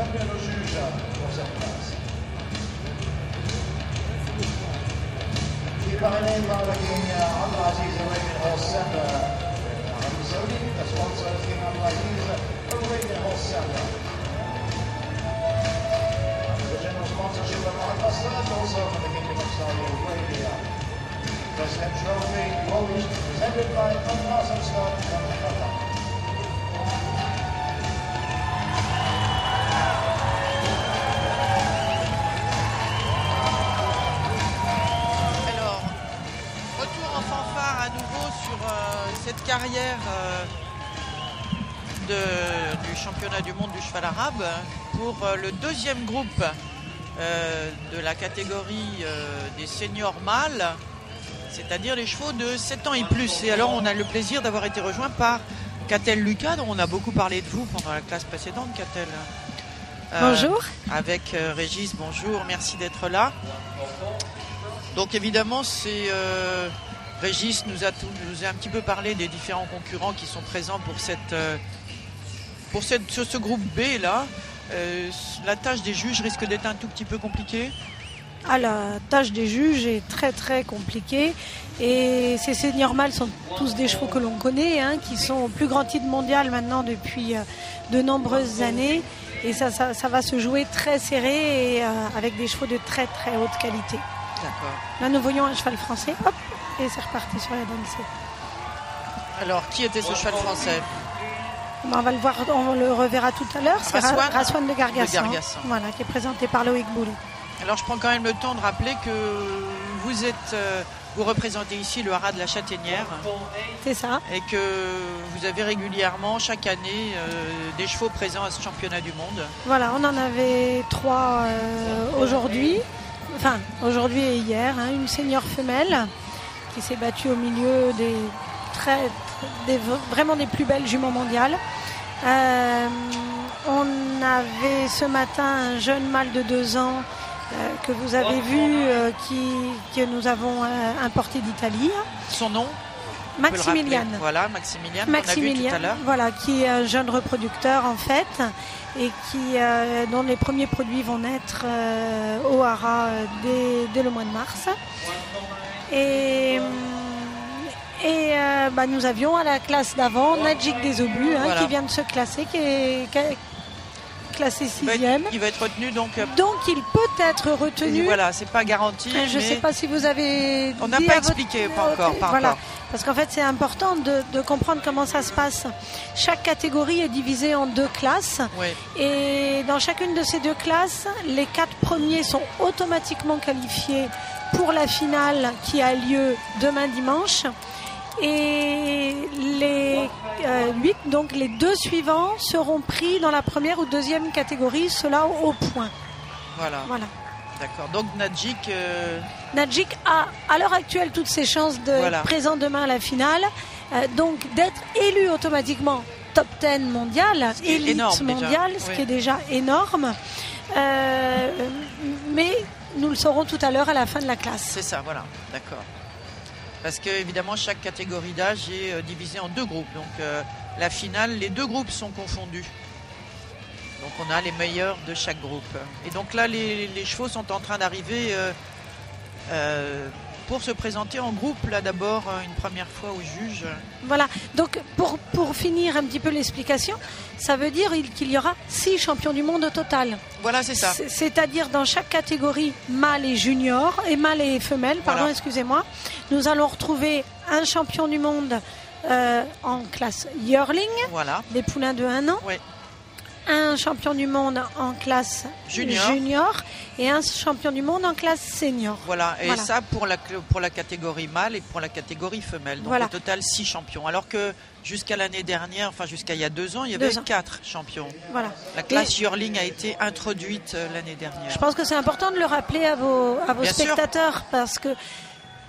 appelle le juge pour cette place. Qui est parrainé par le King Abdelaziz Arabian Horse Center. Arabie Saoudite, the sponsor is King Abdelaziz Arabian Horse Center. The general sponsorship of Mark Mustard, also for the Kingdom of Saudi Arabia. President Trophy Rose, presented by Al-Qasem Scott from Qatar. Alors, retour en fanfare à nouveau sur cette carrière du championnat du monde du cheval arabe pour le deuxième groupe de la catégorie des seniors mâles, c'est-à-dire les chevaux de 7 ans et plus. Et alors on a le plaisir d'avoir été rejoint par Catel Lucas, dont on a beaucoup parlé de vous pendant la classe précédente, Catel. Bonjour. Avec Régis, bonjour, merci d'être là. Donc évidemment, Régis nous a un petit peu parlé des différents concurrents qui sont présents pour ce groupe B là. La tâche des juges risque d'être un tout petit peu compliquée. La tâche des juges est très très compliquée et ces seniors mâles sont tous des chevaux que l'on connaît, qui sont au plus grand titre mondial maintenant depuis de nombreuses années, et ça va se jouer très serré et avec des chevaux de très très haute qualité. D'accord. Là nous voyons un cheval français, hop, et c'est reparti sur la dansée. Alors qui était ce cheval français? On va le voir, on le reverra tout à l'heure. C'est Raswan de Gargassan, voilà, qui est présenté par Loïc Boulet. Alors je prends quand même le temps de rappeler que vous représentez ici le haras de la Châtaignière. C'est ça. Et que vous avez régulièrement chaque année des chevaux présents à ce championnat du monde. Voilà, on en avait 3 aujourd'hui. Enfin, aujourd'hui et hier. Une senior femelle qui s'est battue au milieu vraiment des plus belles juments mondiales. On avait ce matin un jeune mâle de 2 ans que vous avez vu, que nous avons importé d'Italie. Son nom? Maximilian. Voilà, Maximilian, qu'on a vu tout à l'heure. Voilà, qui est un jeune reproducteur en fait, et dont les premiers produits vont naître au haras dès le mois de mars. Et nous avions à la classe d'avant Nadjik des Obus, voilà, qui vient de se classer, qui est classé 6e. Il va être retenu donc il peut être retenu. Voilà, c'est pas garanti. Je ne sais pas si vous avez. On n'a pas expliqué, pas encore. Voilà. Parce qu'en fait, c'est important de comprendre comment ça se passe. Chaque catégorie est divisée en 2 classes. Oui. Et dans chacune de ces 2 classes, les 4 premiers sont automatiquement qualifiés pour la finale qui a lieu demain dimanche. Et les 8, donc les 2 suivants, seront pris dans la première ou deuxième catégorie, cela au point. Voilà. D'accord. Donc Nadjik a à l'heure actuelle toutes ses chances d'être présent demain à la finale. Donc d'être élu automatiquement top 10 mondial, élite mondiale, ce qui est déjà énorme. Mais nous le saurons tout à l'heure à la fin de la classe. C'est ça, voilà. D'accord. Parce que évidemment chaque catégorie d'âge est divisée en 2 groupes. Donc la finale, les 2 groupes sont confondus. Donc on a les meilleurs de chaque groupe. Et donc là, les chevaux sont en train d'arriver pour se présenter en groupe. Là d'abord, une première fois au juge. Voilà. Donc pour finir un petit peu l'explication, ça veut dire qu'il y aura 6 champions du monde au total. Voilà, c'est ça. C'est-à-dire dans chaque catégorie mâle et junior, et mâle et femelle, pardon, excusez-moi, nous allons retrouver un champion du monde en classe yearling, des poulains de 1 an. Oui. Un champion du monde en classe junior et un champion du monde en classe senior. Voilà, et ça pour la catégorie mâle et pour la catégorie femelle. Donc au total 6 champions. Alors que jusqu'à l'année dernière, enfin jusqu'à il y a 2 ans, il y avait 4 champions. Voilà. La classe yearling a été introduite l'année dernière. Je pense que c'est important de le rappeler à vos spectateurs, parce que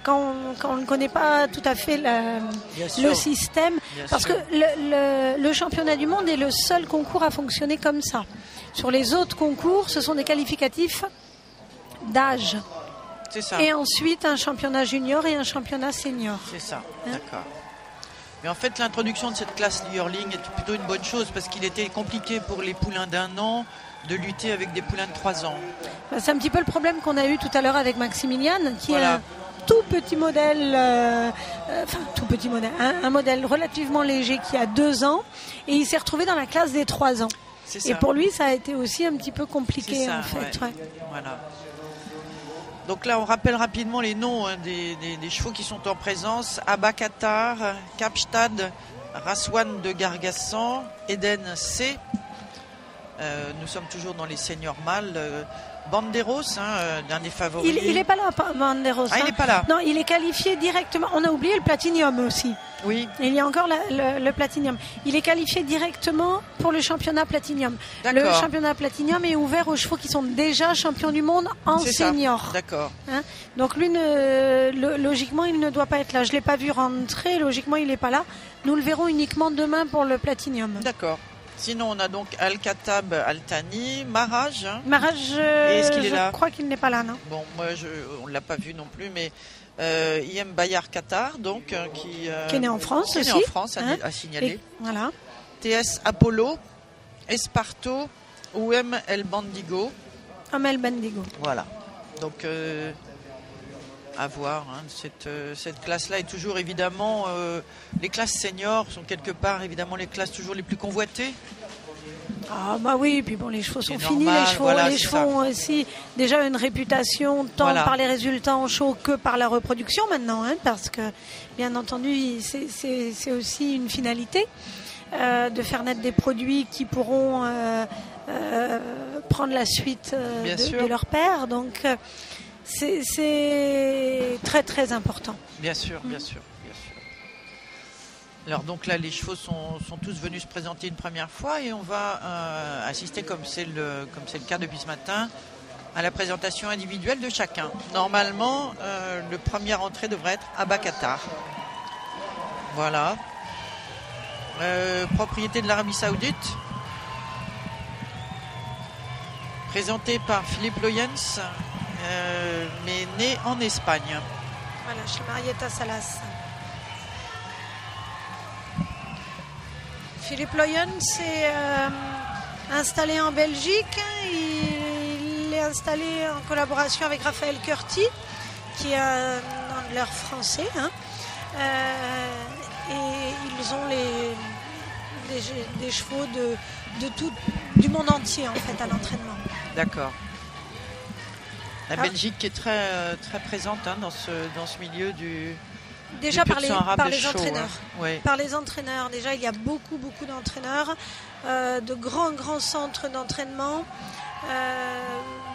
quand on ne connaît pas tout à fait le système, parce que le championnat du monde est le seul concours à fonctionner comme ça. Sur les autres concours, ce sont des qualificatifs d'âge. C'est ça. Et ensuite un championnat junior et un championnat senior. C'est ça, d'accord. Mais en fait, l'introduction de cette classe yearling est plutôt une bonne chose parce qu'il était compliqué pour les poulains d'1 an de lutter avec des poulains de 3 ans. C'est un petit peu le problème qu'on a eu tout à l'heure avec Maximilian, qui Voilà. est un tout petit modèle, tout petit modèle, un modèle relativement léger qui a 2 ans, et il s'est retrouvé dans la classe des 3 ans. C'est ça. Et pour lui, ça a été aussi un petit peu compliqué, C'est ça, en fait. ouais. Ouais. Voilà. Donc là, on rappelle rapidement les noms des chevaux qui sont en présence. Abba-Qatar, Kapstad, Raswan de Gargassan, Eden C. Nous sommes toujours dans les seniors mâles. Banderos, l'un des favoris. Il n'est pas là, Banderos. Ah, il n'est pas là. Non, il est qualifié directement. On a oublié le Platinium aussi. Oui. Il y a encore le Platinium. Il est qualifié directement pour le championnat Platinium. Le D'accord. championnat Platinium est ouvert aux chevaux qui sont déjà champions du monde en C'est ça. senior. D'accord. Hein, donc lui, logiquement, il ne doit pas être là. Je ne l'ai pas vu rentrer. Logiquement, il n'est pas là. Nous le verrons uniquement demain pour le Platinium. D'accord. Sinon, on a donc Al-Khatab Al-Thani, Maraj. Maraj, est-ce qu'il est là ? je crois qu'il n'est pas là, non ? Bon, moi, on ne l'a pas vu non plus, mais Iem Bayar Qatar, donc, qui est né en France qui est né aussi. en France, à signaler. Et voilà. TS Apollo, Esparto, OM El Bandigo. Amel Bendigo. Voilà. Donc, à voir. Cette classe-là est toujours évidemment. Les classes seniors sont quelque part évidemment les classes toujours les plus convoitées. Ah bah oui, puis bon, les chevaux sont C'est finis, normal, les chevaux, voilà, les c'est chevaux ça. ont aussi déjà une réputation tant Voilà. par les résultats en show que par la reproduction maintenant, parce que bien entendu c'est aussi une finalité de faire naître des produits qui pourront prendre la suite de leur père, donc c'est très très important. Bien sûr, bien sûr. Alors donc là, les chevaux sont tous venus se présenter une première fois et on va assister, comme c'est le cas depuis ce matin, à la présentation individuelle de chacun. Normalement, le premier entrée devrait être Abba-Qatar. Voilà. Propriété de l'Arabie Saoudite. Présenté par Philippe Loyens, mais né en Espagne. Voilà, chez Marietta Salas. Philippe Loyens s'est installé en Belgique. Il est installé en collaboration avec Raphaël Curti, qui est un handler français. Et ils ont des chevaux du monde entier en fait à l'entraînement. D'accord. La Belgique qui est très, très présente dans ce milieu du... Déjà par les entraîneurs. Oui. Par les entraîneurs. Déjà, il y a beaucoup d'entraîneurs, de grands centres d'entraînement.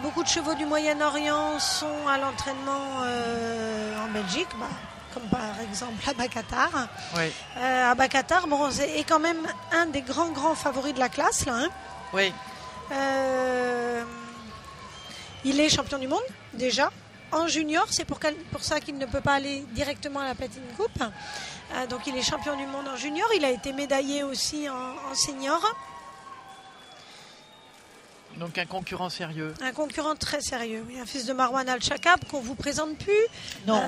Beaucoup de chevaux du Moyen-Orient sont à l'entraînement en Belgique, comme par exemple Abba-Qatar. Oui. Abba-Qatar, est quand même un des grands favoris de la classe, là. Oui. Il est champion du monde, déjà. En junior, c'est pour ça qu'il ne peut pas aller directement à la Platine Coupe. Donc il est champion du monde en junior. Il a été médaillé aussi en senior. Donc un concurrent sérieux. Un concurrent très sérieux. Un fils de Marwan Al-Shakab qu'on ne vous présente plus. Non,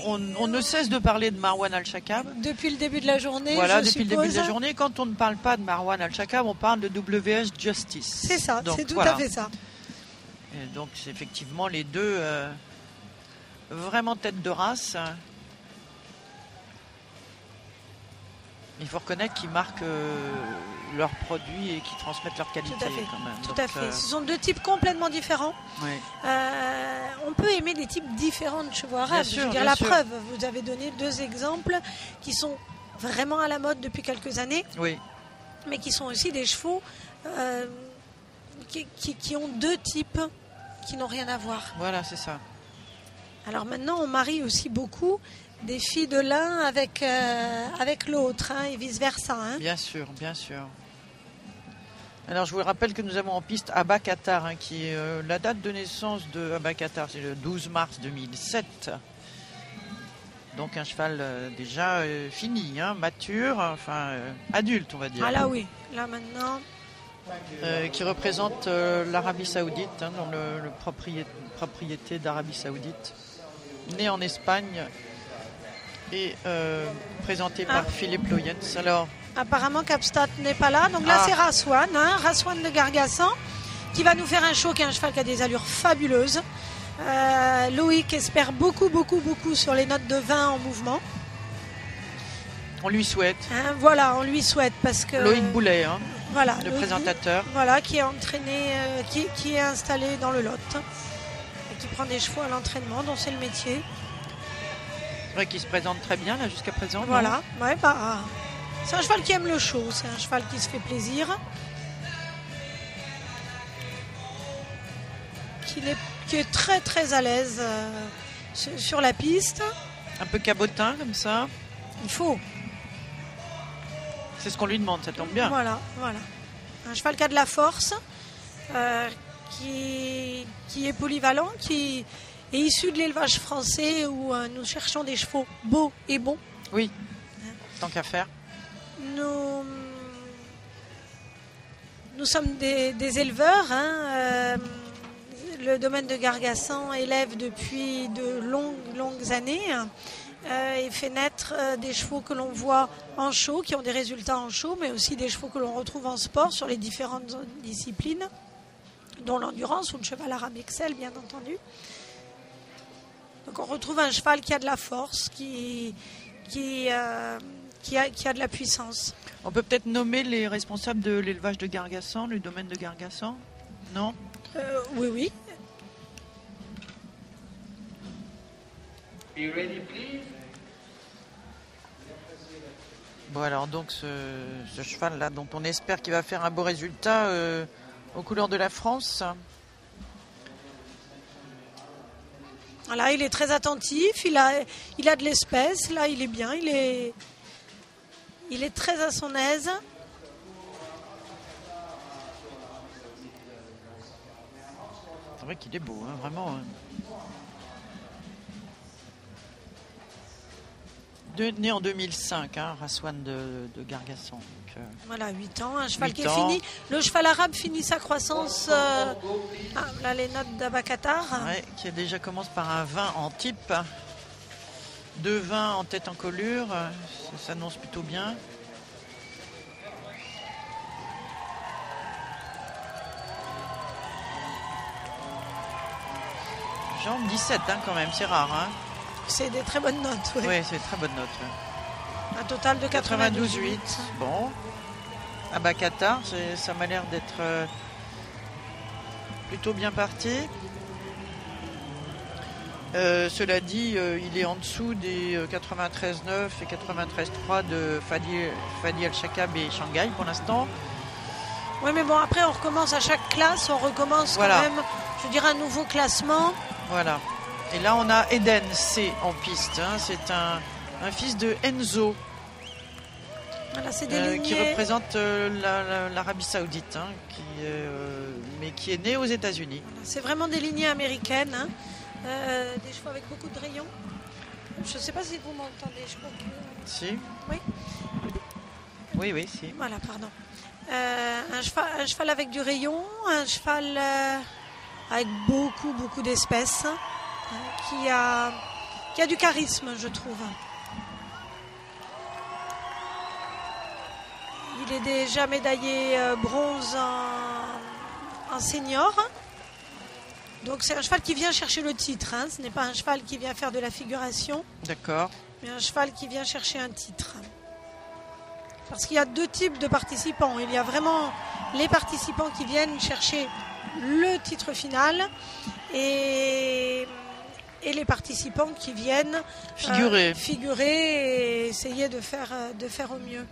on ne cesse de parler de Marwan Al-Shakab. Depuis le début de la journée, voilà, depuis le début de la journée. Quand on ne parle pas de Marwan Al-Shakab, on parle de WS Justice. C'est ça, c'est tout à fait ça. Et donc, c'est effectivement les deux vraiment tête de race. Il faut reconnaître qu'ils marquent leurs produits et qu'ils transmettent leur qualité. Tout à fait. Quand même. Tout à fait. Ce sont deux types complètement différents. Oui. On peut aimer des types différents de chevaux arabes. Je veux dire, la preuve, vous avez donné 2 exemples qui sont vraiment à la mode depuis quelques années, oui. mais qui sont aussi des chevaux qui ont 2 types qui n'ont rien à voir. Voilà, c'est ça. Alors maintenant, on marie aussi beaucoup des filles de l'un avec l'autre, et vice-versa. Bien sûr, bien sûr. Alors, je vous rappelle que nous avons en piste Abba-Qatar, qui est la date de naissance de Abba-Qatar, c'est le 12 mars 2007. Donc un cheval déjà fini, mature, adulte, on va dire. Ah là oui, là maintenant... qui représente l'Arabie Saoudite, dans le propriété d'Arabie Saoudite, né en Espagne et présenté par Philippe Loyens. Alors, apparemment, Capstat n'est pas là. Donc là, c'est Raswan, Raswan de Gargassan, qui va nous faire un show, qui est un cheval qui a des allures fabuleuses. Loïc espère beaucoup sur les notes de 20 en mouvement. On lui souhaite. Voilà, on lui souhaite parce que Loïc Boulet, voilà, le présentateur. Voilà, qui est entraîné, qui est installé dans le Lot et qui prend des chevaux à l'entraînement, dont c'est le métier. Ouais, qui se présente très bien là jusqu'à présent. Voilà, ouais, c'est un cheval qui aime le show, c'est un cheval qui se fait plaisir, qui est très à l'aise sur la piste. Un peu cabotin comme ça. Il faut. C'est ce qu'on lui demande, ça tombe bien. Voilà. Un cheval qui a de la force, qui est polyvalent, qui est issu de l'élevage français où nous cherchons des chevaux beaux et bons. Oui, tant qu'à faire. Nous sommes des éleveurs. Le domaine de Gargassan élève depuis de longues années. Et fait naître des chevaux que l'on voit en show, qui ont des résultats en show, mais aussi des chevaux que l'on retrouve en sport sur les différentes disciplines, dont l'endurance ou le cheval arabe excelle, bien entendu. Donc on retrouve un cheval qui a de la force, qui a de la puissance. On peut peut-être nommer les responsables de l'élevage de Gargassan, le domaine de Gargassan, non? Oui. Be ready, please. Bon, alors donc ce cheval là dont on espère qu'il va faire un beau résultat aux couleurs de la France. Voilà, il est très attentif, il a de l'espèce, là il est bien, il est très à son aise. C'est vrai qu'il est beau, vraiment. Né en 2005, Raswan de Gargassan. Donc, voilà, 8 ans, un cheval 8 qui est ans. fini. Le cheval arabe finit sa croissance. Là, les notes d'Abakatar. Ouais, qui déjà commence par un 20 en type. 2 20 en tête en collure. Ça s'annonce plutôt bien. Jambe 17 quand même, c'est rare. C'est des très bonnes notes. Oui, c'est très bonne note. Ouais. Un total de 92,8. Bon. Abakatar, ça m'a l'air d'être plutôt bien parti. Cela dit, il est en dessous des 93,9 et 93,3 de Fadi El-Shakab et Shanghai pour l'instant. Oui, mais bon, après, on recommence à chaque classe, on recommence quand même, je dirais, un nouveau classement. Voilà. Et là, on a Eden C en piste. C'est un fils de Enzo. Voilà, c'est des qui représente l'Arabie Saoudite, mais qui est né aux États-Unis. Voilà, c'est vraiment des lignées américaines. Des chevaux avec beaucoup de rayons. Je ne sais pas si vous m'entendez. Je crois que... Si. Oui. Oui, si. Voilà, pardon. Un cheval avec du rayon, un cheval avec beaucoup d'espèces, qui a du charisme, je trouve. Il est déjà médaillé bronze en senior. Donc c'est un cheval qui vient chercher le titre. Ce n'est pas un cheval qui vient faire de la figuration. D'accord. Mais un cheval qui vient chercher un titre. Parce qu'il y a deux types de participants. Il y a vraiment les participants qui viennent chercher le titre final et les participants qui viennent figurer et essayer de faire au mieux.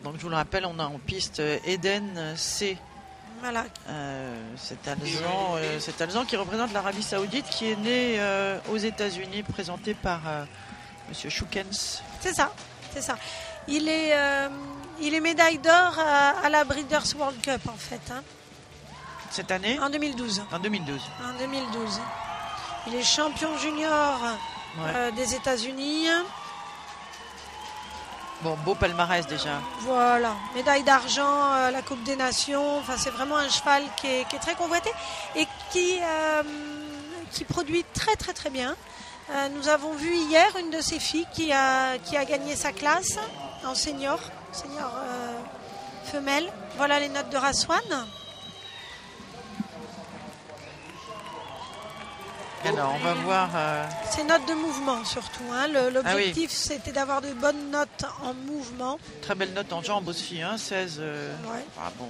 Donc je vous le rappelle, on a en piste Eden C. Voilà. Cet Alezan qui représente l'Arabie Saoudite, qui est né aux États-Unis, présenté par Monsieur Shukens. C'est ça. Il est médaille d'or à la Breeders' World Cup en fait. Cette année ? En 2012. En 2012. Il est champion junior des États-Unis. Bon, beau palmarès déjà. Voilà, médaille d'argent à la Coupe des Nations. Enfin, c'est vraiment un cheval qui est très convoité et qui qui produit très très très bien. Nous avons vu hier une de ses filles qui a gagné sa classe en senior femelle. Voilà les notes de Raswan. Alors, on va voir... Ces notes de mouvement surtout. Hein. L'objectif, c'était d'avoir de bonnes notes en mouvement. Très belle note en jambes aussi, hein, 16. Ouais. Ah bon.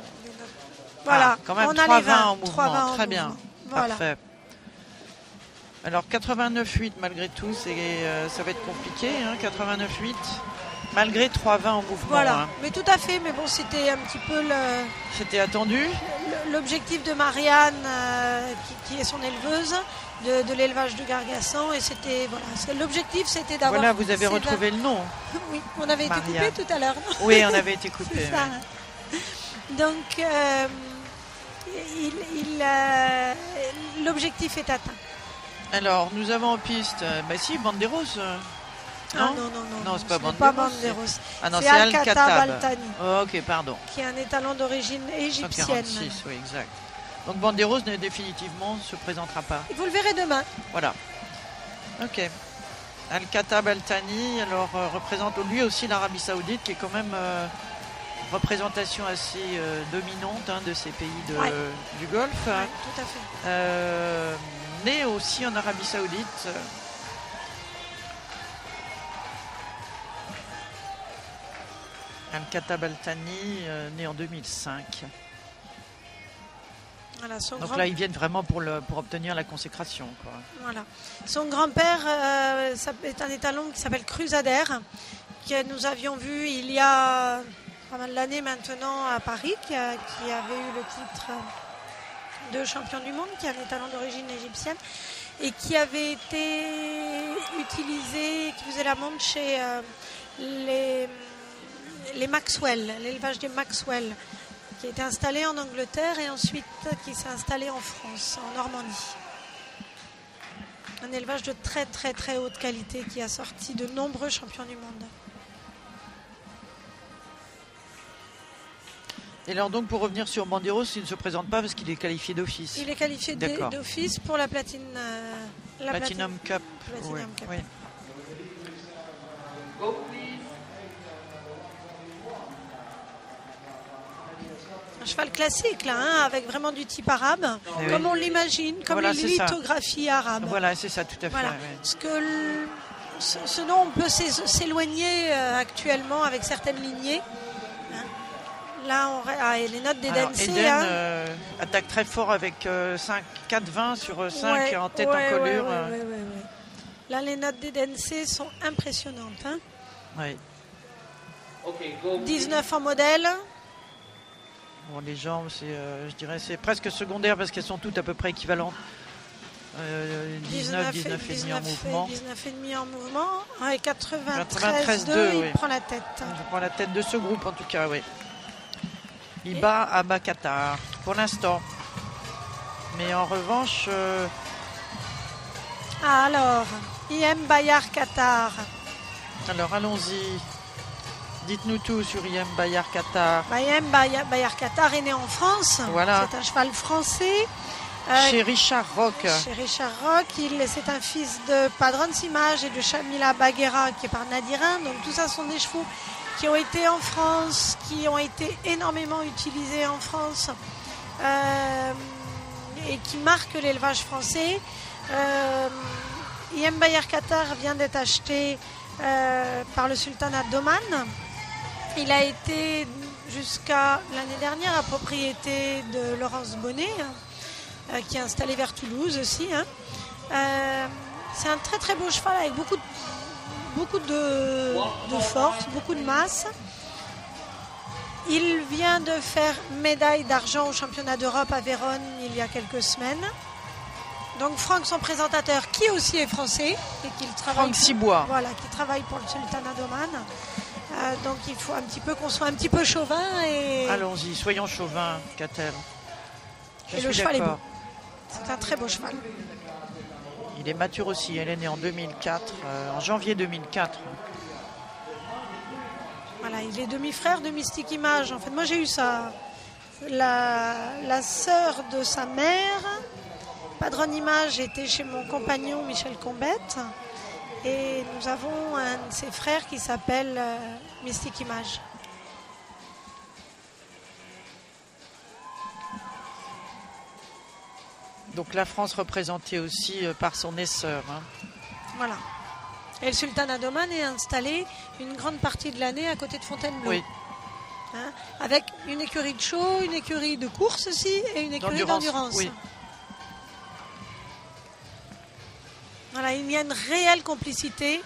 Voilà, quand même on a 3,20 les 20 en mouvement. Très bien. Voilà. Parfait. Alors, 89,8 malgré tout, ça va être compliqué. Hein, 89,8 malgré 3,20 en mouvement. Voilà, hein. mais tout à fait. Mais bon, c'était un petit peu C'était attendu. l'objectif de Marianne, qui est son éleveuse, de l'élevage de Gargassan. Et c'était, voilà, l'objectif, c'était d'avoir... Voilà, vous avez retrouvé le nom. Oui, on avait été coupé tout à l'heure. Oui, on avait été coupé. C'est ça. Oui. Donc, l'objectif est atteint. Alors, nous avons en piste, si, Banderos. Non, non, c'est pas Banderos. Ah non, c'est c'est Al-Khatab Al-Khatab. Al-Thani. Oh, ok, pardon. Qui est un étalon d'origine égyptienne. 146, oui, exact. Donc Banderos définitivement ne se présentera pas. Et vous le verrez demain. Voilà. Ok. Al-Khatab Al-Thani, alors représente lui aussi l'Arabie Saoudite, qui est quand même représentation assez dominante de ces pays du Golfe. Ouais, tout à fait. Né aussi en Arabie Saoudite. Al-Khatab Al-Thani, né en 2005. Voilà, donc là, ils viennent vraiment pour obtenir la consécration, quoi. Voilà. Son grand-père est un étalon qui s'appelle Crusader, que nous avions vu il y a pas mal d'années maintenant à Paris, qui avait eu le titre de champion du monde, qui est un étalon d'origine égyptienne, et qui avait été utilisé, qui faisait la monte chez les Maxwell, l'élevage des Maxwell, qui a été installé en Angleterre et ensuite qui s'est installé en France, en Normandie. Un élevage de très très très haute qualité qui a sorti de nombreux champions du monde. Et alors donc pour revenir sur Banderos, il ne se présente pas parce qu'il est qualifié d'office. Il est qualifié d'office pour la Platinum Cup. Oui. Oui. Un cheval classique là, avec vraiment du type arabe, comme on l'imagine, comme les lithographies arabes. Voilà, c'est ça, tout à fait. Voilà. Oui. Ce dont on peut s'éloigner actuellement avec certaines lignées. Là, les notes d'Eden C. Eden attaque très fort avec 4-20 sur 5 en tête en colure. Ouais. Là, les notes d'Eden C sont impressionnantes. Hein. Oui. 19 en modèle. Bon, les jambes, je dirais, c'est presque secondaire parce qu'elles sont toutes à peu près équivalentes. 19,5 en mouvement. 19,5 en mouvement. Et 93,2, il prend la tête. Je prends la tête de ce groupe en tout cas, oui. Il bat Abba Qatar pour l'instant. Mais en revanche... Alors, IM Bayar Qatar. Alors allons-y. Dites-nous tout sur IM Bayar Qatar. IM Bayar Qatar est né en France. Voilà. C'est un cheval français. Chez Richard Rock. Chez Richard Rock. C'est un fils de Padron Simage et de Shamila Baghera qui est par Nadirin. Donc tout ça sont des chevaux qui ont été en France, qui ont été énormément utilisés en France et qui marquent l'élevage français. IM Bayar Qatar vient d'être acheté par le sultanat d'Oman. Il a été jusqu'à l'année dernière à propriété de Laurence Bonnet, qui est installée vers Toulouse aussi. C'est un très très beau cheval avec beaucoup de force, beaucoup de masse. Il vient de faire médaille d'argent au championnat d'Europe à Vérone il y a quelques semaines. Donc Franck, son présentateur, qui aussi est français et qui travaille Franck Cibois. Voilà, qui travaille pour le sultanat d'Oman. Donc il faut un petit peu qu'on soit un petit peu chauvin et. Allons-y, soyons chauvins, Catel. Et le cheval est beau. C'est un très beau cheval. Il est mature aussi. Elle est née en 2004, en janvier 2004. Voilà, il est demi-frère de Mystique Image. En fait, moi j'ai eu la sœur de sa mère Padron-Image était chez mon compagnon Michel Combette. Et nous avons un de ses frères qui s'appelle Mystic Image. Donc la France représentée aussi par son essor. Hein. Voilà. Et le Sultanat d'Oman est installé une grande partie de l'année à côté de Fontainebleau. Oui. Hein, avec une écurie de show, une écurie de course aussi et une écurie d'endurance. Oui. Voilà, il y a une réelle complicité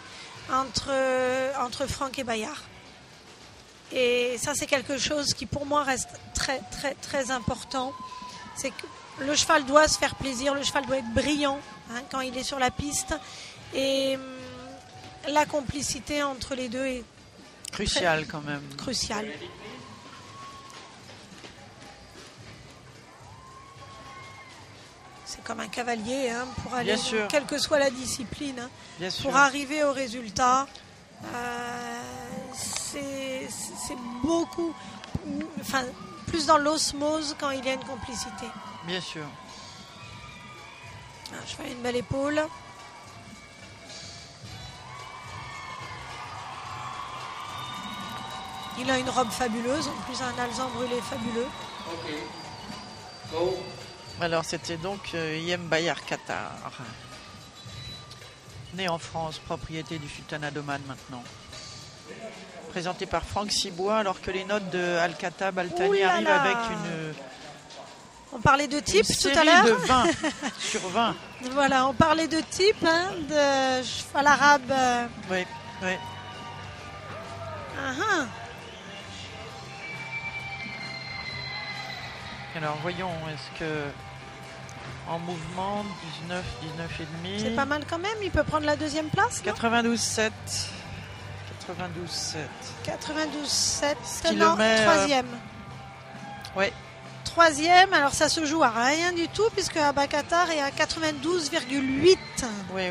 entre Franck et Bayard. Et ça, c'est quelque chose qui, pour moi, reste très, très, très important. C'est que le cheval doit se faire plaisir, le cheval doit être brillant quand il est sur la piste. Et la complicité entre les deux est cruciale quand même. Cruciale. C'est comme un cavalier pour aller, quelle que soit la discipline, pour arriver au résultat. C'est beaucoup, plus dans l'osmose quand il y a une complicité. Bien sûr. Je fais une belle épaule. Il a une robe fabuleuse, en plus un alezan brûlé fabuleux. Okay. Go. Alors c'était donc Yem Bayar Qatar. Né en France, propriété du Sultanat d'Oman maintenant. Présenté par Franck Cibois, alors que les notes de Al-Khattab Al-Thani arrivent avec une... On parlait de type tout à l'heure. De l'heure. 20 sur 20. Voilà, on parlait de type, de cheval arabe. Oui, oui. Alors voyons, est-ce que en mouvement 19 et demi. C'est pas mal quand même, il peut prendre la deuxième place. 92,7. 92,7. Non, troisième. Oui. Troisième, alors ça se joue à rien du tout puisque Abba Qatar est à 92,8. Oui.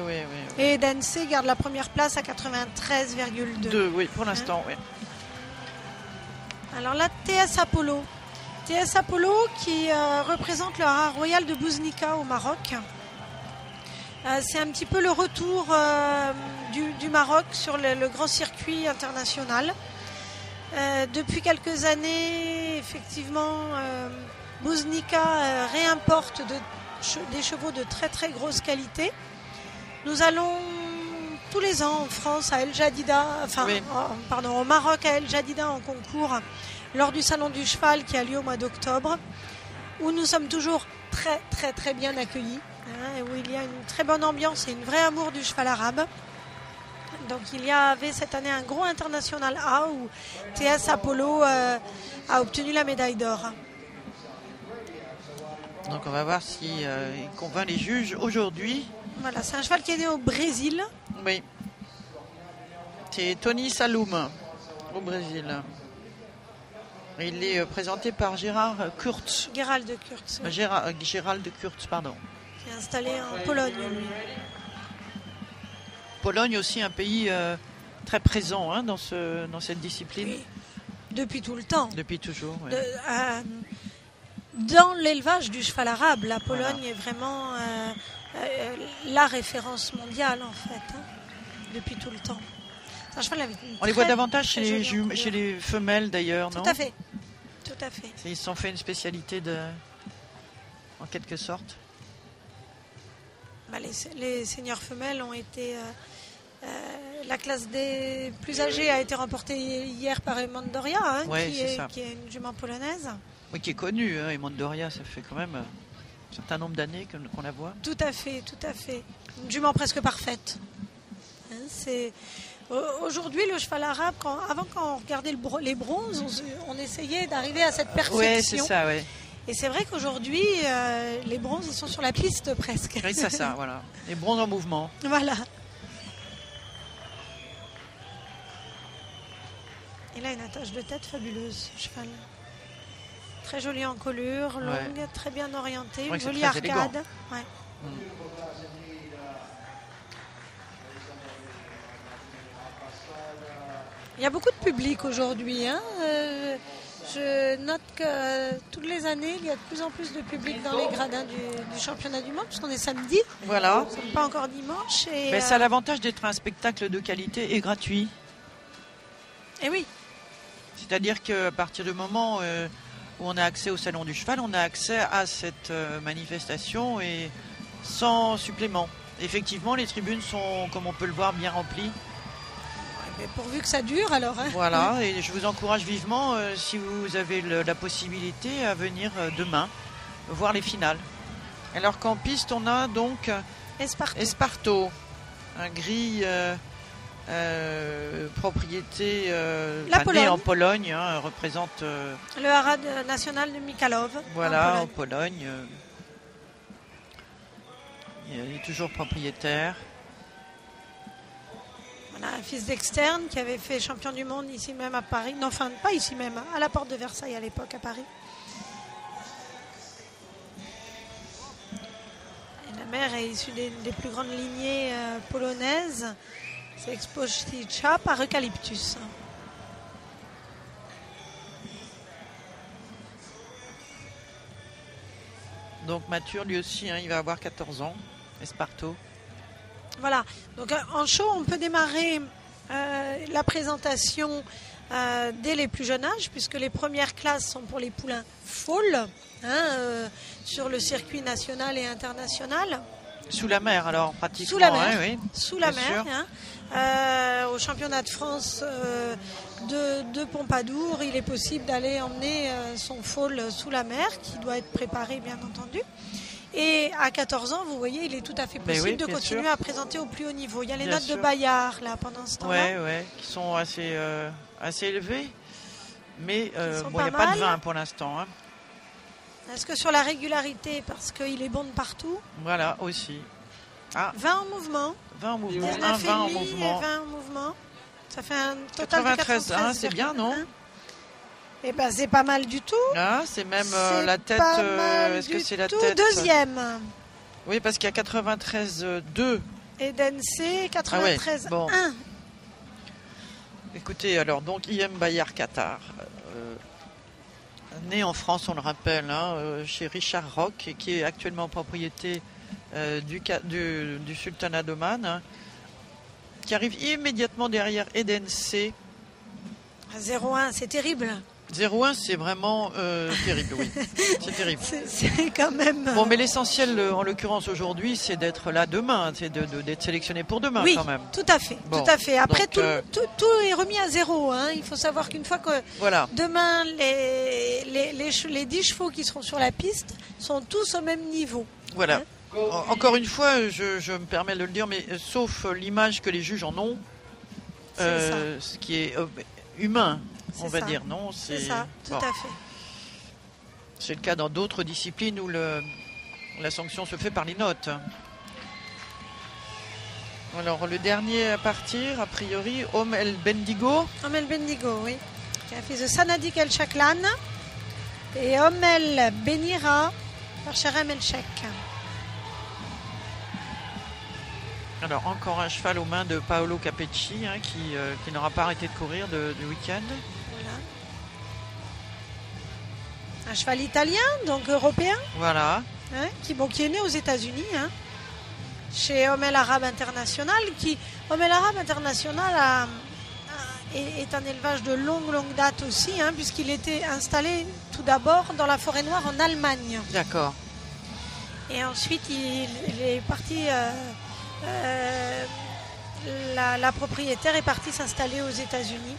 Et Densé garde la première place à 93,2. Oui, pour l'instant, oui. Alors là, TS Apollo. TS Apollo qui représente le haras royal de Bouznika au Maroc. C'est un petit peu le retour du Maroc sur le grand circuit international. Depuis quelques années, effectivement, Bouznika réimporte des chevaux de très très grosse qualité. Nous allons tous les ans en France à El Jadida, au Maroc à El Jadida en concours lors du Salon du Cheval qui a lieu au mois d'octobre, où nous sommes toujours très très très bien accueillis, et où il y a une très bonne ambiance et une vraie amour du cheval arabe. Donc il y avait cette année un gros international A où TS Apollo a obtenu la médaille d'or. Donc on va voir si il convainc les juges aujourd'hui. Voilà, c'est un cheval qui est né au Brésil. Oui. C'est Tony Saloum au Brésil. Il est présenté par Gérald Kurtz. Gérald Kurtz. Oui. Gérald Kurtz, pardon. Qui est installé en Pologne, lui. Pologne aussi un pays très présent dans cette discipline. Oui. Depuis tout le temps. Depuis toujours, oui. Dans l'élevage du cheval arabe, la Pologne est vraiment la référence mondiale, en fait, depuis tout le temps. C'est un cheval avec on les voit davantage chez les femelles, d'ailleurs, non ? Tout à fait. Ils se sont fait une spécialité en quelque sorte. Les seigneurs femelles ont été... la classe des plus âgés a été remportée hier par Emond Doria, qui est une jument polonaise. Oui, qui est connue. Emond Doria, ça fait quand même un certain nombre d'années qu'on la voit. Tout à fait. Une jument presque parfaite. Aujourd'hui, le cheval arabe, avant quand on regardait les bronzes, on essayait d'arriver à cette perfection. Oui, c'est ça, oui. Et c'est vrai qu'aujourd'hui, les bronzes, ils sont sur la piste presque. Oui, c'est ça, voilà. Les bronzes en mouvement. Voilà. Et là, une attache de tête fabuleuse, ce cheval. Très jolie encolure, longue, très bien orientée, une jolie arcade. Ouais. Il y a beaucoup de public aujourd'hui. Je note que toutes les années, il y a de plus en plus de public dans les gradins du championnat du monde, puisqu'on est samedi. Voilà. Nous ne sommes pas encore dimanche. Et, Mais ça a l'avantage d'être un spectacle de qualité et gratuit. et oui, C'est-à-dire qu'à partir du moment où on a accès au Salon du Cheval, on a accès à cette manifestation et sans supplément. Effectivement, les tribunes sont, comme on peut le voir, bien remplies. mais pourvu que ça dure alors. Hein. Voilà, et je vous encourage vivement, si vous avez la possibilité, à venir demain voir les finales. Alors qu'en piste, on a donc Esparto, un gris propriété née en Pologne, hein, représente le haras national de Mikalov. Voilà, en Pologne. Il est toujours propriétaire. On a un fils d'externe qui avait fait champion du monde ici même à Paris. Non, enfin, pas ici même, à la porte de Versailles à l'époque, à Paris. Et la mère est issue des plus grandes lignées polonaises. C'est Exposicja par Eucalyptus. Donc Mathieu, lui aussi, hein, il va avoir 14 ans. Esparto. Voilà, donc en show, on peut démarrer la présentation dès les plus jeunes âges, puisque les premières classes sont pour les poulains foals, sur le circuit national et international. Sous la mer, alors, pratiquement. Sous la mer, hein, oui, sous la mer. Au championnat de France de Pompadour, il est possible d'aller emmener son foal sous la mer, qui doit être préparé, bien entendu. Et à 14 ans, vous voyez, il est tout à fait possible de continuer à présenter au plus haut niveau. Il y a les notes de Bayard, là, pendant ce temps-là. Oui, qui sont assez élevées. Mais il n'y a pas pas de vin pour l'instant. Hein. Est-ce que sur la régularité, parce qu'il est bon de partout? Voilà, aussi. 20 en mouvement. 20 en mouvement. 20 en mouvement. 20 en mouvement. Ça fait un total 93, de 93. C'est bien, non? Eh ben, c'est pas mal du tout. C'est même la tête. Est-ce que c'est la tête? Deuxième. Oui, parce qu'il y a 93-2. Et DNC 93-1. Bon. Écoutez, alors, donc, IM Bayard Qatar. Né en France, on le rappelle, chez Richard Roch, qui est actuellement propriété du Sultanat d'Oman, qui arrive immédiatement derrière Edenc. 0-1, c'est terrible. 0-1, c'est vraiment terrible, oui. C'est terrible. C'est quand même... Bon, mais l'essentiel, en l'occurrence, aujourd'hui, c'est d'être là demain, c'est d'être sélectionné pour demain, oui, quand même. Tout à fait, bon, tout à fait. Après, donc, tout est remis à zéro. Hein. Il faut savoir qu'une fois que demain, les 10 chevaux qui seront sur la piste sont tous au même niveau. Voilà. Hein. Encore une fois, je me permets de le dire, mais sauf l'image que les juges en ont, ce qui est humain. On va dire non. C'est ça, tout à fait. C'est le cas dans d'autres disciplines où la sanction se fait par les notes. Alors, le dernier à partir, a priori, El Bendigo. El Bendigo, oui. Qui a fait de Sanadik El Chaklan et El Benira par Cherem El Chek. Alors, encore un cheval aux mains de Paolo Capecci, qui n'aura pas arrêté de courir du week-end. Un cheval italien, donc européen. Voilà. Qui est né aux États-Unis, chez Homel Arabe International. Homel Arabe International est un élevage de longue date aussi, puisqu'il était installé tout d'abord dans la forêt noire en Allemagne. D'accord. Et ensuite, il est parti. La propriétaire est partie s'installer aux États-Unis,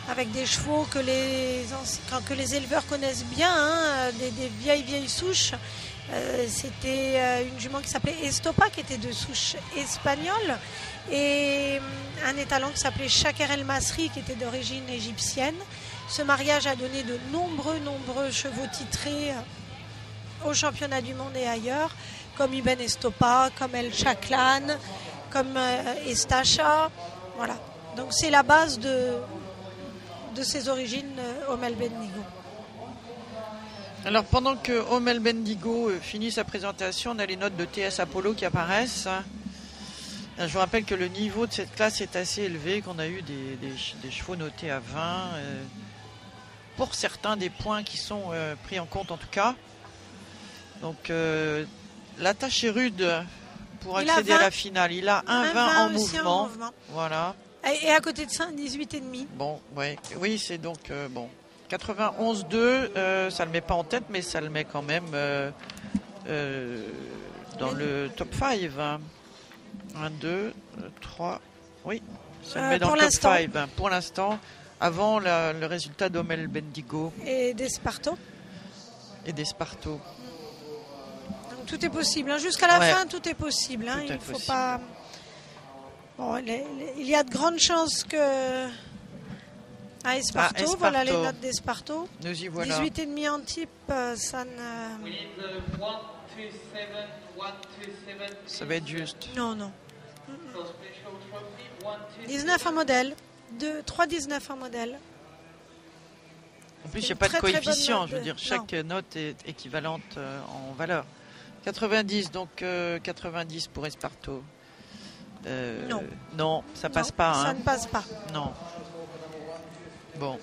avec des chevaux que les éleveurs connaissent bien, des vieilles souches. C'était une jument qui s'appelait Estopa, qui était de souche espagnole, et un étalon qui s'appelait Shaker El Masri, qui était d'origine égyptienne. Ce mariage a donné de nombreux chevaux titrés au championnat du monde et ailleurs, comme Ibn Estopa, comme El Chaklan, comme Estacha. Voilà. Donc c'est la base de ses origines, Homel Bendigo. Alors pendant que Homel Bendigo finit sa présentation, on a les notes de TS Apollo qui apparaissent. Je vous rappelle que le niveau de cette classe est assez élevé, qu'on a eu des chevaux notés à 20. pour certains des points qui sont pris en compte en tout cas. Donc la tâche est rude pour accéder à la finale. Il a un 20 en mouvement. Voilà. Et à côté de ça, un 18,5. Bon, ouais. Oui, c'est donc bon. 91-2, ça le met pas en tête, mais ça le met quand même dans le top 5. 1, 2, 3. Oui, ça le met dans le top 5 pour l'instant, avant le résultat d'Omel Bendigo. Et d'Esparto. Donc tout est possible. Hein. Jusqu'à la fin, tout est possible. Hein. Il faut pas. Bon, il y a de grandes chances que. À Esparto, voilà les notes d'Esparto. Nous y voilà. 18,5 en type, ça ne. Ça va être juste. Non. 19 en modèle. 3,19 en modèle. En plus, il n'y a pas de coefficient. Je veux dire, chaque note est équivalente en valeur. 90, donc 90 pour Esparto. Non, ça passe pas. Ça hein. ne passe pas. Non. Bon.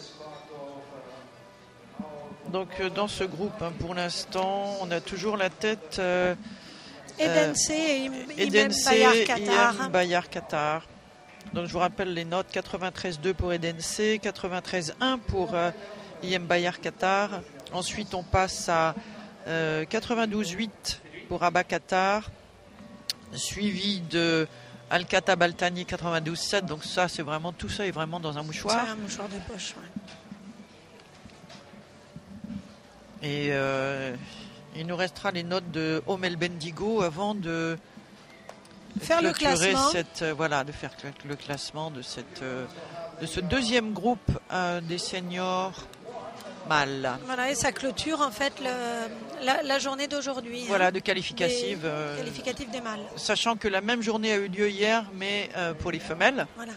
Donc dans ce groupe, hein, pour l'instant, on a toujours la tête Edense et Bayar Qatar. Donc je vous rappelle les notes 93,2 pour Edense, 93,1 pour IM Bayar Qatar. Ensuite on passe à 92,8 pour Abba Qatar, suivi de Al-Khatab Al-Thani 92,7. Donc ça c'est vraiment, tout ça est vraiment dans un mouchoir. C'est un mouchoir de poche, ouais. Et il nous restera les notes de Omel Bendigo avant de faire le classement. De faire le classement de ce deuxième groupe des seniors mâles. Voilà, et ça clôture en fait la journée d'aujourd'hui. Voilà, hein, de qualificative. Qualificative des mâles. Sachant que la même journée a eu lieu hier, mais pour les femelles. Voilà.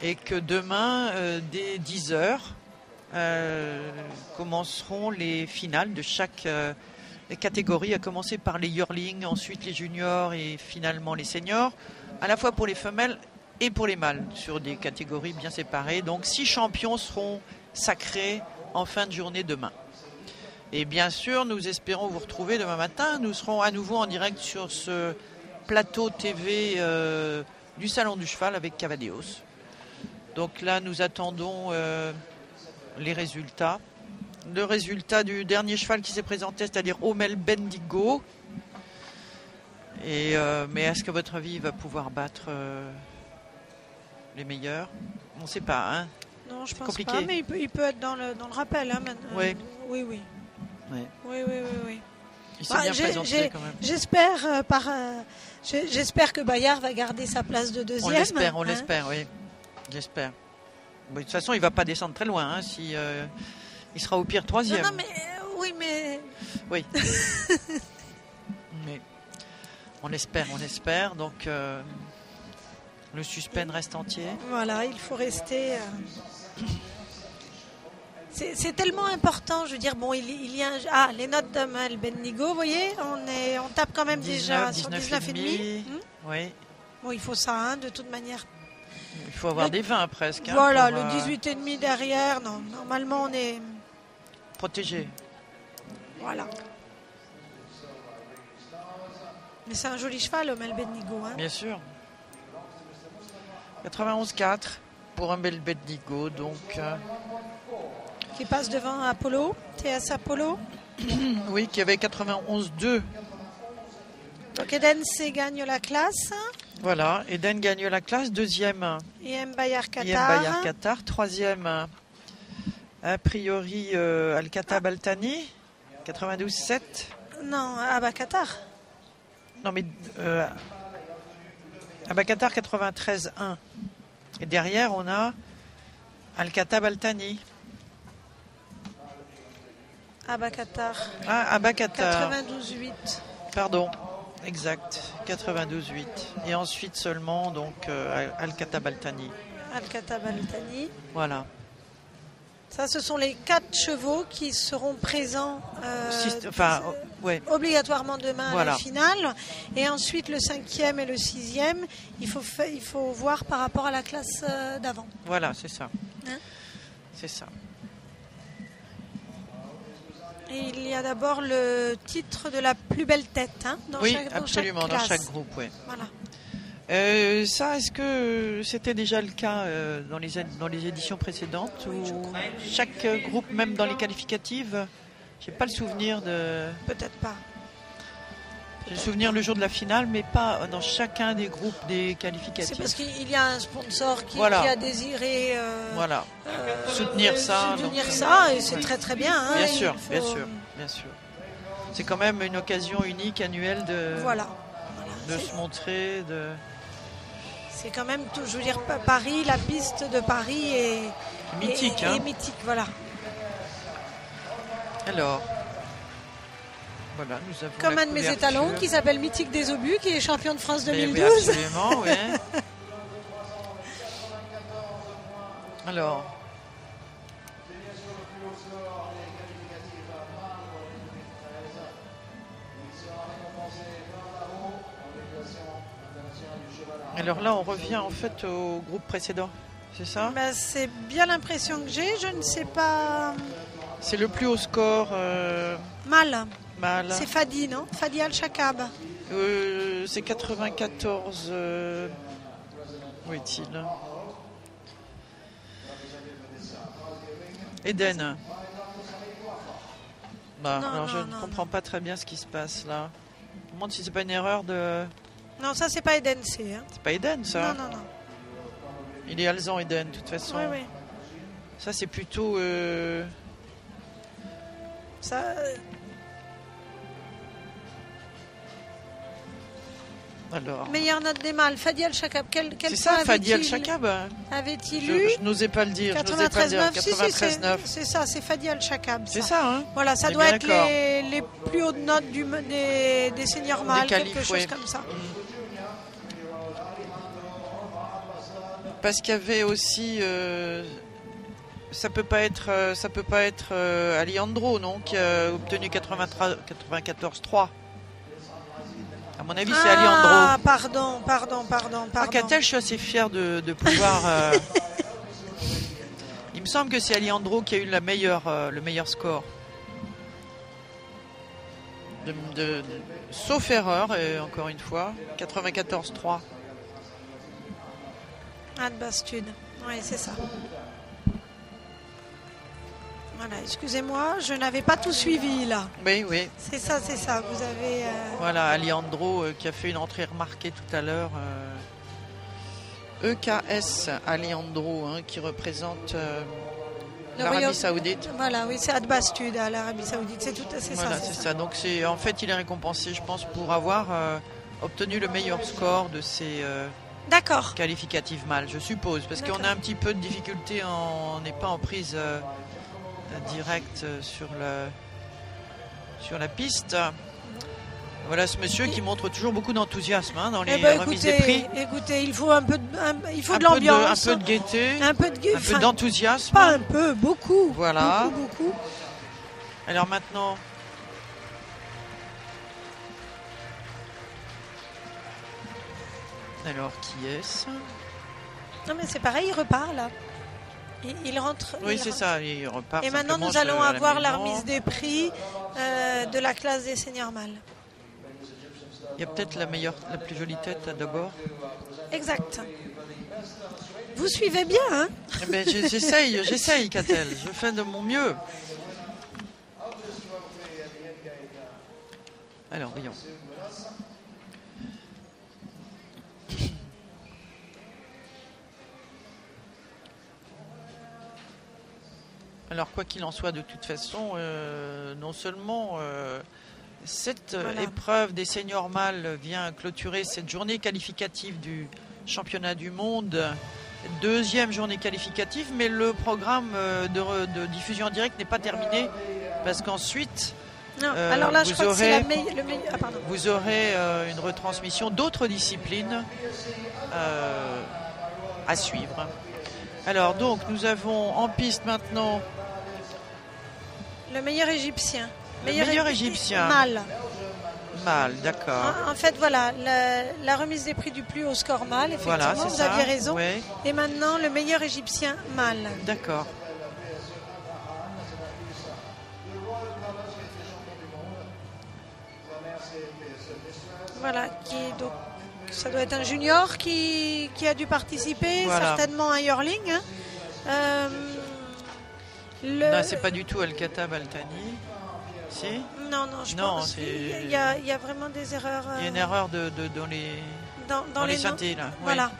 Et que demain, dès 10h, commenceront les finales de chaque catégorie, à commencer par les yearlings, ensuite les juniors et finalement les seniors, à la fois pour les femelles et pour les mâles, sur des catégories bien séparées. Donc 6 champions seront sacrés en fin de journée demain. Et bien sûr, nous espérons vous retrouver demain matin. Nous serons à nouveau en direct sur ce plateau TV du Salon du Cheval avec Cavadeos. Donc là, nous attendons les résultats. Le résultat du dernier cheval qui s'est présenté, c'est-à-dire Omel Bendigo. Et, mais est-ce que votre avis va pouvoir battre les meilleurs? On ne sait pas. Hein, non, je pense compliqué. pas, mais il peut être dans le rappel. Hein, oui. Oui. Ouais. Oui. Il s'est bien présenté quand même. J'espère que Bayard va garder sa place de deuxième. On l'espère, oui. J'espère. Bon, de toute façon, il ne va pas descendre très loin. Hein, si, il sera au pire troisième. Non, mais oui, mais... Oui. Mais on espère. Donc, le suspense reste entier. Voilà, il faut rester... C'est tellement important, je veux dire, bon, il y a les notes d'Omel Bendigo, vous voyez, on tape quand même 19, déjà sur 19,5. Oui. Bon, il faut ça, hein, de toute manière. Il faut avoir des 20 presque. Voilà, le 18,5 derrière, non, normalement on est... protégé. Voilà. Mais c'est un joli cheval, Omel Bendigo. Hein. Bien sûr. 91,4 pour Omel Bendigo, donc... Qui passe devant Apollo, TS Apollo. Oui, qui avait 91,2. Donc Eden gagne la classe. Voilà, Eden gagne la classe. Deuxième, IM Bayar Qatar. Troisième, a priori, Al-Khatab Al-Thani, 92,7. Non, Abba Qatar. Non, mais Abba Qatar, 93,1. Et derrière, on a Al-Khatab Al-Thani. Abba Qatar. Ah, Abba Qatar. 92,8. Pardon, exact, 92,8. Et ensuite seulement, donc, Al-Khatab Al-Thani. Al-Khatab Al-Thani. Voilà. Ça, ce sont les 4 chevaux qui seront présents obligatoirement demain à la finale. Et ensuite, le 5e et le 6e, il faut voir par rapport à la classe d'avant. Voilà, c'est ça. Hein? C'est ça. Et il y a d'abord le titre de la plus belle tête, hein, dans Oui, chaque, absolument, dans dans chaque chaque classe. groupe, oui. Voilà. Ça, est-ce que c'était déjà le cas dans les éditions précédentes Oui, je ou crois. chaque groupe, même dans les qualificatives, j'ai pas le souvenir de. Peut-être pas. J'ai le souvenir le jour de la finale, mais pas dans chacun des groupes des C'est qualificatifs. parce qu'il y a un sponsor qui Voilà. a désiré Voilà. Soutenir ça, soutenir donc, ça, et c'est très très bien. Hein, Bien il sûr, faut- bien sûr, bien sûr. C'est quand même une occasion unique annuelle de Voilà. se C'est- montrer, de. C'est quand même, je veux dire, Paris, la piste de Paris est Mythique, est hein. mythique, voilà. Alors, voilà, nous avons Comme la un de mes couverture. étalons qui s'appelle Mythique des Obus, qui est champion de France Mais oui, 2012. absolument, oui. Alors, là, on revient en fait au groupe précédent, c'est ça? Ben, c'est bien l'impression que j'ai, je ne sais pas. C'est le plus haut score Mal. mal. C'est Fadi, non? Fadi Al-Shakab. C'est 94. Où est-il? Eden. Bah, Non, alors je non, ne non, comprends pas très bien ce qui se passe là. Je me demande si c'est pas une erreur de. Non, ça, c'est pas Eden C. Hein. C'est pas Eden ça. Non, non, non. Il est Alzan Eden de toute façon. Oui, oui. Ça c'est plutôt. Ça, Alors. meilleure note des mâles. Fadi Al-Shakab. Quel C'est ça, point Fadi avait-il- Al-Shakab. Avait-il Je eu n'osais pas le dire. Je n'osais pas le dire. 93,9. Si, si, 93,9. c'est ça, c'est Fadi Al-Shakab. C'est ça, hein. Voilà, ça On est doit bien être d'accord. les plus hautes notes des seniors mâles, qualifs, quelque chose ouais. comme ça. Parce qu'il y avait aussi. Ça peut pas être Alejandro, non, qui a obtenu 94,3. À mon avis, c'est Ah, Alejandro. pardon. Ah, Catel, je suis assez fier de pouvoir. Il me semble que c'est Alejandro qui a eu le meilleur score. Sauf erreur, et encore une fois, 94,3. Anne Bastude. Oui, c'est ça. Voilà, excusez-moi, je n'avais pas tout suivi là. Oui, oui. C'est ça. Vous avez. Voilà, Alejandro qui a fait une entrée remarquée tout à l'heure. EKS Alejandro, hein, qui représente Le l'Arabie Royaume- Saoudite. Voilà, oui, c'est Ad Bastude à l'Arabie Saoudite. C'est Voilà, ça. c'est ça. Donc en fait, il est récompensé, je pense, pour avoir obtenu le meilleur score de ces D'accord. qualificatifs mâles, je suppose, parce qu'on D'accord. a un petit peu de difficulté, on n'est pas en prise directe sur la piste. Voilà ce monsieur qui montre toujours beaucoup d'enthousiasme, hein, dans les remises des prix. Écoutez, il faut un peu de Un l'ambiance, peu de gaieté, un peu de un peu d'enthousiasme. pas un peu, beaucoup. Voilà. Beaucoup. Alors maintenant, qui est-ce? Non mais c'est pareil, il repart là. Il rentre. Oui, il c'est rentre. ça, il repart. Et maintenant, simplement nous allons à avoir la l'amusement. remise des prix de la classe des seniors mâles. Il y a peut-être la plus jolie tête d'abord. Exact. Vous suivez bien, hein? Eh ben, j'essaye, Catel. Je fais de mon mieux. Alors, voyons. Alors, quoi qu'il en soit, de toute façon, non seulement cette épreuve des seniors mâles vient clôturer cette journée qualificative du championnat du monde, deuxième journée qualificative, mais le programme de diffusion en direct n'est pas terminé parce qu'ensuite Non, alors là, je crois que c'est le meilleur. Ah, pardon. vous aurez une retransmission d'autres disciplines à suivre. Alors donc nous avons en piste maintenant le meilleur égyptien. Meilleur égyptien. Mâle, d'accord. En fait, voilà, la remise des prix du plus haut score mâle, effectivement, Voilà, c'est vous ça. aviez raison. Ouais. Et maintenant, le meilleur égyptien mâle. D'accord. Voilà, donc, ça doit être un junior qui a dû participer, certainement un yearling. Hein. Non, c'est pas du tout Al-Khattab Al-Thani. Si ? Non, je pense qu'il y a vraiment des erreurs. Il y a une erreur dans les synthés, là. Voilà. Oui.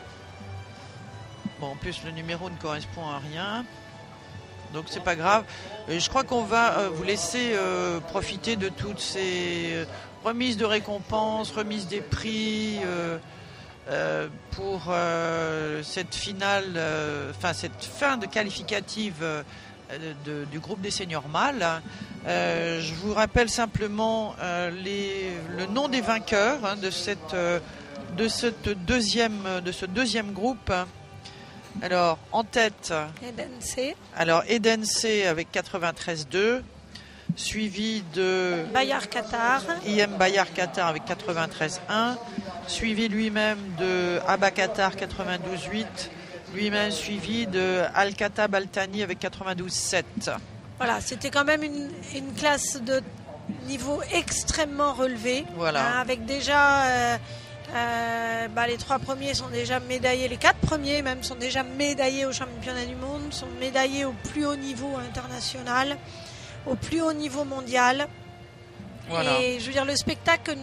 Bon, en plus, le numéro ne correspond à rien. Donc, c'est pas grave. Je crois qu'on va vous laisser profiter de toutes ces remises de récompenses, remises des prix pour cette finale, cette fin de qualificative du groupe des seniors mâles. Je vous rappelle simplement le nom des vainqueurs de ce deuxième groupe. Alors, en tête, Eden C avec 93,2, suivi de Bayar Qatar, IM Bayar Qatar avec 93,1, suivi lui-même de Abba Qatar 92,8, lui-même suivi de Al-Khattab Al-Thani avec 92,7. Voilà, c'était quand même une classe de niveau extrêmement relevé. Voilà. Avec déjà les 3 premiers sont déjà médaillés, les 4 premiers même sont déjà médaillés au championnat du monde, sont médaillés au plus haut niveau international, au plus haut niveau mondial. Voilà. Et je veux dire, le spectacle que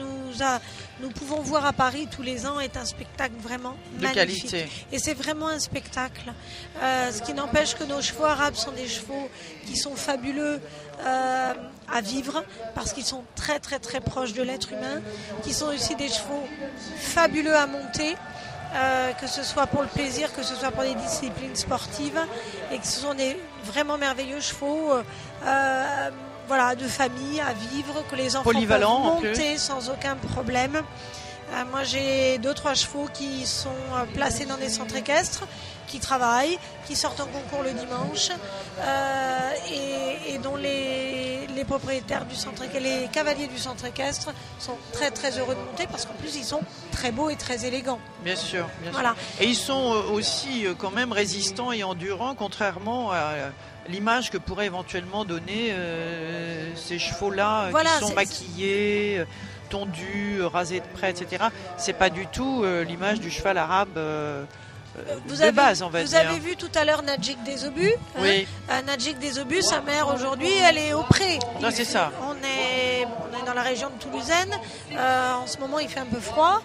nous pouvons voir à Paris tous les ans est un spectacle vraiment de magnifique. Qualité. Et c'est vraiment un spectacle. Ce qui n'empêche que nos chevaux arabes sont des chevaux qui sont fabuleux à vivre parce qu'ils sont très très très proches de l'être humain, qui sont aussi des chevaux fabuleux à monter. Que ce soit pour le plaisir, que ce soit pour des disciplines sportives, et que ce sont des vraiment merveilleux chevaux de famille à vivre, que les enfants peuvent monter sans aucun problème. Moi j'ai 2-3 chevaux qui sont placés dans des centres équestres, qui travaillent, qui sortent en concours le dimanche et dont les propriétaires du centre équestre, les cavaliers du centre équestre sont très très heureux de monter parce qu'en plus ils sont très beaux et très élégants. Bien sûr. Voilà. Et ils sont aussi quand même résistants et endurants, contrairement à l'image que pourraient éventuellement donner ces chevaux-là qui sont maquillés, tondus, rasés de près, etc. C'est pas du tout l'image du cheval arabe de base, on va dire. Vous avez vu tout à l'heure Nadjik des Obus. Oui. Nadjik des Obus, sa mère aujourd'hui, elle est au pré. Non, c'est ça. On est dans la région de Toulousaine. En ce moment, il fait un peu froid,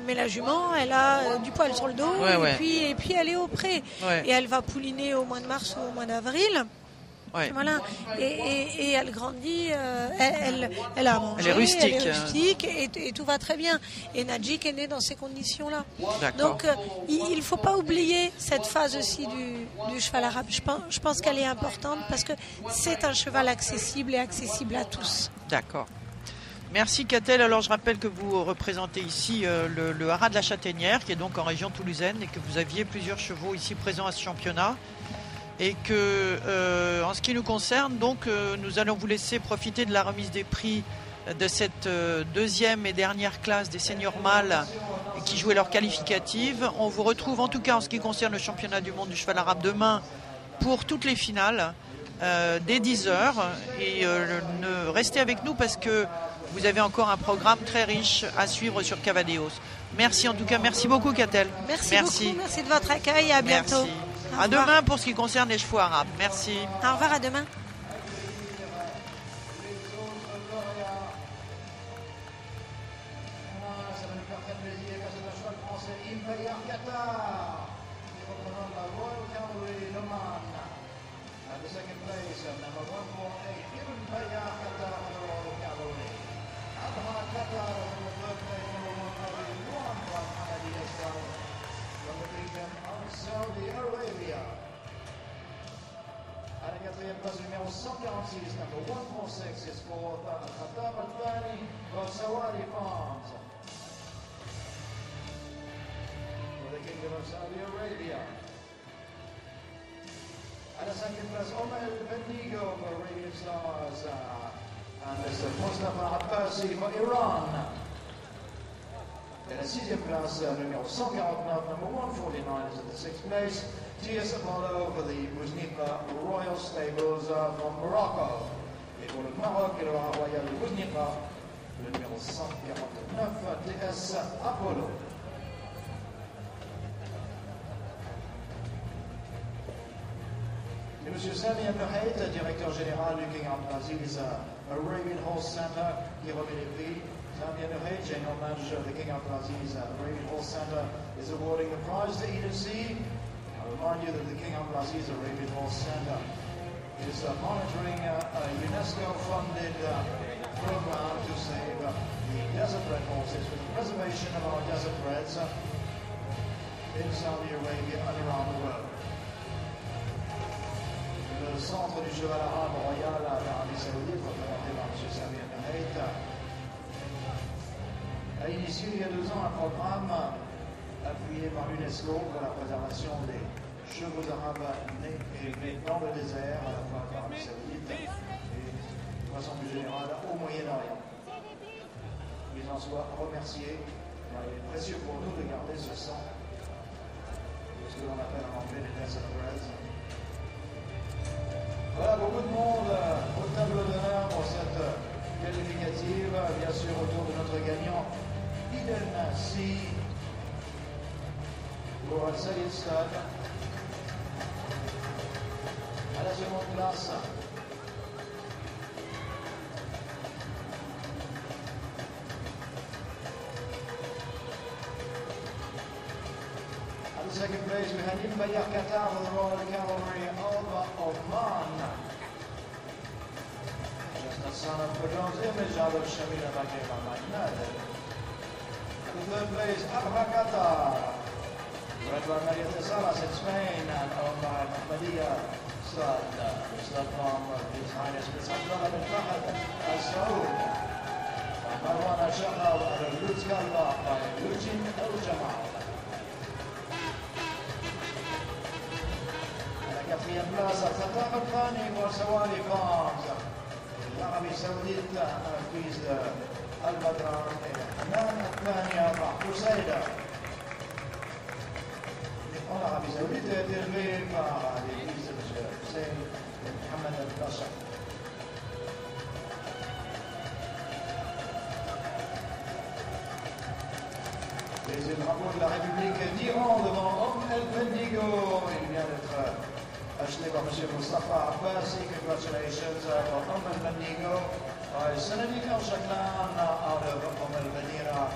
mais la jument, elle a du poil sur le dos et puis elle est au pré. Ouais. Et elle va pouliner au mois de mars ou au mois d'avril. Ouais. Voilà. Et elle grandit, elle a mangé, elle est rustique et tout va très bien. Et Nadjik est née dans ces conditions-là. Donc il ne faut pas oublier cette phase aussi du cheval arabe. Je pense qu'elle est importante parce que c'est un cheval accessible et accessible à tous. D'accord. Merci Catel. Alors je rappelle que vous représentez ici le haras de la Châtaignière, qui est donc en région toulousaine, et que vous aviez plusieurs chevaux ici présents à ce championnat. Et que, en ce qui nous concerne, donc, nous allons vous laisser profiter de la remise des prix de cette deuxième et dernière classe des seniors mâles qui jouaient leur qualificative. On vous retrouve, en tout cas en ce qui concerne le championnat du monde du cheval arabe, demain pour toutes les finales dès 10h. Et restez avec nous parce que vous avez encore un programme très riche à suivre sur Cavadeos. Merci en tout cas, merci beaucoup Catel. Merci beaucoup, merci de votre accueil et à bientôt. Merci. À demain pour ce qui concerne les chevaux arabes. Merci. Au revoir, à demain. Place numéro 146, number 146 is for Al-Khattab Al-Thani of Sawari Farms. For the Kingdom of Saudi Arabia. At the second place, Omer Bendigo for Arabian Stars. And Mr. Mustafa Abbasi for Iran. In the sixième place, numéro 149, number 149 is at the sixth place. TS Apollo for the Bouzniqa Royal Stables from Morocco. Et pour le Maroc et le Royal de Bouzniqa, le numéro 149, TS Apollo. Et M. Sami Abdelhaid, directeur général du King Abdelaziz Arabian Horse Center, qui remet les prix. Sami Abdelhaid, general manager of the King Abdelaziz Arabian Horse Center, is awarding the prize to Edith. I remind you that the King Abdelaziz Arabian Horse Center is monitoring a UNESCO-funded program to save the desert red horses for the preservation of our desert reds in Saudi Arabia and around the world. Le centre du cheval arabe royal à l'Arabie Saoudite, représenté par M. Sami Abdelhaid, a initié il y a 2 ans un programme appuyé par l'UNESCO pour la préservation des chevaux arabes nés et élevés dans le désert, à la fois en Arabie Saoudite et, de façon plus générale, au Moyen-Orient. Qu'ils en soient remerciés. Il est précieux pour nous de garder ce sang, ce que l'on appelle en anglais les desert reds. Voilà, beaucoup de monde au tableau d'honneur pour cette qualificative, bien sûr autour de notre gagnant Eden Si pour Saïd Stade. À la seconde place, at the second place we had Ibn Bayar Qatar with the Royal Cavalry of Oman. Just a son of Pajon's image out of Shamila Bakir Magnad. At the third place, Abra Qatar. Led by Maria Tesaras in Spain and owned by Mahmoudiyya Stud from His Highness Prince Abdullah bin Fahd Al Saud. By Marwan Al Shahab and Lutz Kalba by Eugene El Jamal. À la 4e place, Fatah Al Thani pour Sawali Farms. L'Arabie Saoudite acquise Al Badran et Hanan Al Thania par Crusader. En Arabie Saoudite est élevé par les fils de M. Hussein et Mohamed Al-Basha. Les drapeaux de la République d'Iran devant El Bendigo. Il vient d'être acheté par M. Mustafa Abbasi. Congratulations for El Bendigo. By Senadik Al-Shaklan out of El Benira.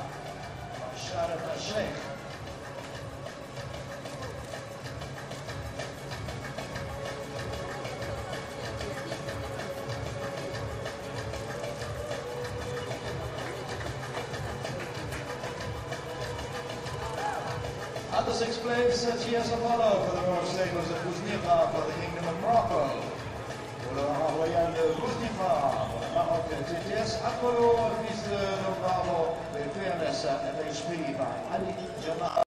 Sharif Al-Sheikh. At the 6th place, TS Apollo for the Royal Stables of Bouznifa for the Kingdom of Morocco. Pour le rang royal de Bouznifa pour le Maroc, TS Apollo, fils de Bravo, et PNS FHP by Ali Jamal.